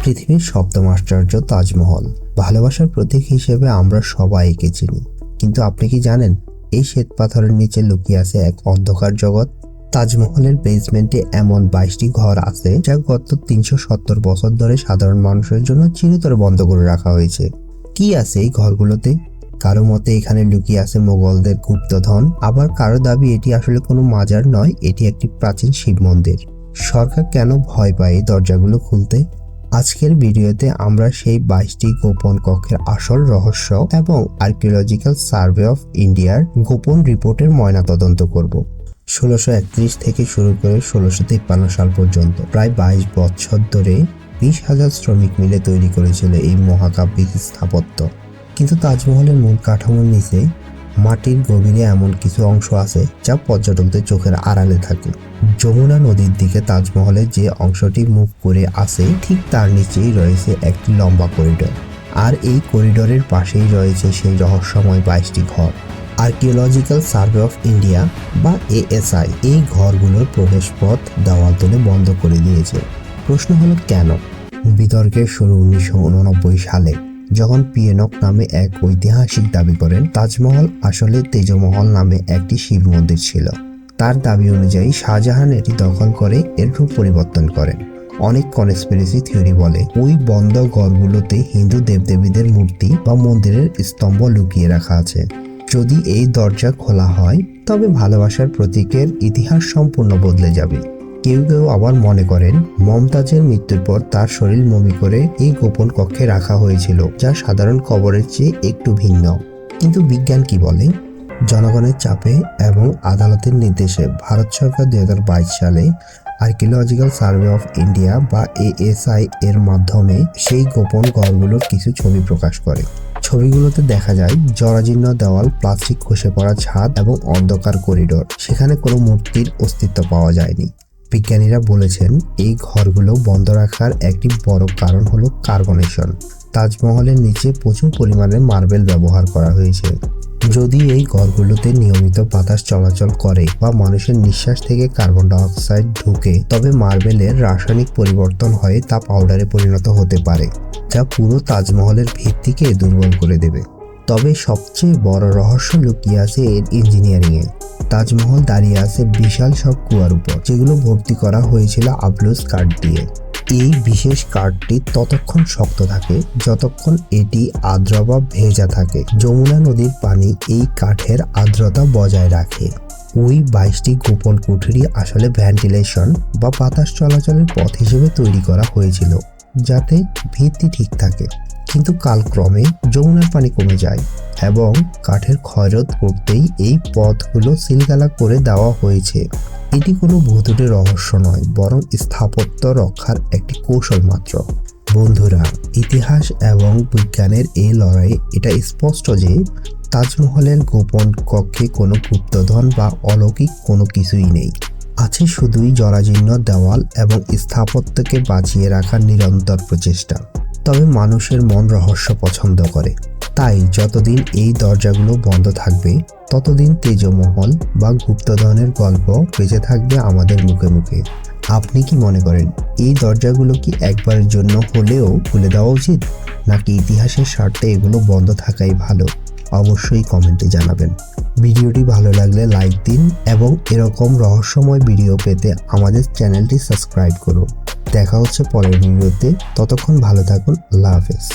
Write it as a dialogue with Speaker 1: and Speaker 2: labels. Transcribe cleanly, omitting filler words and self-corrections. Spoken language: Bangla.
Speaker 1: পৃথিবীর সপ্তম আশ্চর্য তাজমহল ভালোবাসার প্রতীক হিসেবে আমরা সবাই একে চিনি, কিন্তু আপনি কি জানেন এই শ্বেত পাথরের নিচে লুকিয়ে আছে এক অন্ধকার জগৎ? তাজমহলের বেসমেন্টে এমন 22টি ঘর আছে যা গত 370 বছর ধরে সাধারণ মানুষের জন্য চিরতরে বন্ধ করে রাখা হয়েছে। কি আছে এই ঘরগুলোতে? কারো মতে এখানে লুকিয়ে আছে মোগলদের গুপ্তধন, আবার কারো দাবি এটি আসলে কোনো মাজার নয়, এটি একটি প্রাচীন শিব মন্দির। সরকার কেন ভয় পায় এই দরজাগুলো খুলতে? আজকের ভিডিওতে আমরা সেই 22টি গোপন কক্ষের আসল রহস্য এবং আর্কিওলজিক্যাল সার্ভে অফ ইন্ডিয়ার গোপন রিপোর্টের ময়নাতদন্ত করব। 1631 থেকে শুরু করে 1653 সাল পর্যন্ত প্রায় 22 বছর ধরে 20,000 শ্রমিক মিলে তৈরি করেছিল এই মহাকাব্যিক স্থাপত্য। কিন্তু তাজমহলের মূল কাঠামোর নিচে মাটির গভীরে এমন কিছু অংশ আছে যা পর্যটকদের চোখের আড়ালে থাকে। যমুনা নদীর দিকে তাজমহলের যে অংশটি মুখ করে আছে ঠিক তার নিচেই রয়েছে একটি লম্বা করিডোর, আর এই করিডোরের পাশেই রয়েছে সেই রহস্যময় 22টি ঘর। আর্কিওলজিক্যাল সার্ভে অফ ইন্ডিয়া বা ASI এই ঘরগুলোর প্রবেশপথ দেওয়াল তুলে বন্ধ করে দিয়েছে। প্রশ্ন হলো কেন? বিতর্কের শুরু 1989 সালে, যখন পিয়েনক নামে এক ঐতিহাসিক দাবি করেন তাজমহল আসলে তেজমহল নামে একটি শিব মন্দির ছিল। তার দাবি অনুযায়ী শাহজাহান এটি দখল করে এর রূপ পরিবর্তন করেন। অনেক কনস্পিরেসি থিওরি বলে ওই বন্ধ ঘরগুলোতে হিন্দু দেবদেবীদের মূর্তি বা মন্দিরের স্তম্ভ লুকিয়ে রাখা আছে। যদি এই দরজা খোলা হয় তবে ভালোবাসার প্রতীকের ইতিহাস সম্পূর্ণ বদলে যাবে। কেউ কেউ আবার মনে করেন মমতাজের মৃত্যুর পর তার শরীর মমি করে এই গোপন কক্ষে রাখা হয়েছিল, যা সাধারণ কবরের চেয়ে একটু ভিন্ন। কিন্তু বিজ্ঞান কি বলে? জনগণের চাপে এবং আদালতের নির্দেশে ভারত সরকার 2022 সালে আর্কিওলজিক্যাল সার্ভে অফ ইন্ডিয়া বা ASI এর মাধ্যমে সেই গোপন ঘরগুলোর কিছু ছবি প্রকাশ করে। ছবিগুলোতে দেখা যায় জরাজীর্ণ দেওয়াল, প্লাস্টিক খসে পড়া ছাদ এবং অন্ধকার করিডোর। সেখানে কোনো মূর্তির অস্তিত্ব পাওয়া যায়নি। বিজ্ঞানীরা বলেছেন এই ঘরগুলো বন্ধ রাখার একটি বড় কারণ হলো কার্বনেশন। তাজমহলের নিচে প্রচুর পরিমাণে মার্বেল ব্যবহার করা হয়েছে। যদি এই ঘরগুলোতে নিয়মিত বাতাস চলাচল করে বা মানুষের নিঃশ্বাস থেকে কার্বন ডাইঅক্সাইড ঢুকে, তবে মার্বেলের রাসায়নিক পরিবর্তন হয়ে তা পাউডারে পরিণত হতে পারে, যা পুরো তাজমহলের ভিত্তিকে দুর্বল করে দেবে। তবে সবচেয়ে বড় রহস্য লুকিয়ে আছে এর ইঞ্জিনিয়ারিংয়ে। তাজমহল দাঁড়িয়ে আছে বিশাল সব কুয়ার উপর, যেগুলো ভর্তি করা হয়েছিল আবলুস কাঠ দিয়ে। এই বিশেষ কাঠটি ততক্ষণ শক্ত থাকে যতক্ষণ এটি আর্দ্র বা ভেজা থাকে। যমুনা নদীর পানি এই কাঠের আর্দ্রতা বজায় রাখে। ওই 22টি গোপন কুঠুরি আসলে ভেন্টিলেশন বা বাতাস চলাচলের পথ হিসেবে তৈরি করা হয়েছিল, যাতে ভিত্তি ঠিক থাকে। কিন্তু কালক্রমে যমুনার পানি কমে যায় এবং কাঠের ক্ষয়রোধ করতেই এই পথগুলো সিলগালা করে দেওয়া হয়েছে। এটি কোনো ভূতুড়ে রহস্য নয়, বরং স্থাপত্য রক্ষার একটি কৌশল মাত্র। বন্ধুরা, ইতিহাস এবং বিজ্ঞানের এই লড়াই এটা স্পষ্ট যে তাজমহলের গোপন কক্ষে কোনো গুপ্তধন বা অলৌকিক কোনো কিছুই নেই। আছে শুধুই জরাজীর্ণ দেওয়াল এবং স্থাপত্যকে বাঁচিয়ে রাখার নিরন্তর প্রচেষ্টা। তবে মানুষের মন রহস্য পছন্দ করে, তাই যতদিন এই দরজাগুলো বন্ধ থাকবে ততদিন তেজমহল বা গুপ্তধনের গল্প বেঁচে থাকবে আমাদের মুখে মুখে। আপনি কি মনে করেন এই দরজাগুলো কি একবারের জন্য হলেও খুলে দেওয়া উচিত, নাকি ইতিহাসের স্বার্থে এগুলো বন্ধ থাকাই ভালো? অবশ্যই কমেন্টে জানাবেন। ভিডিওটি ভালো লাগলে লাইক দিন এবং এরকম রহস্যময় ভিডিও পেতে আমাদের চ্যানেলটি সাবস্ক্রাইব করুন। দেখা হচ্ছে পরের ভিডিওতে। ততক্ষণ ভালো থাকুন। আল্লাহ হাফেজ।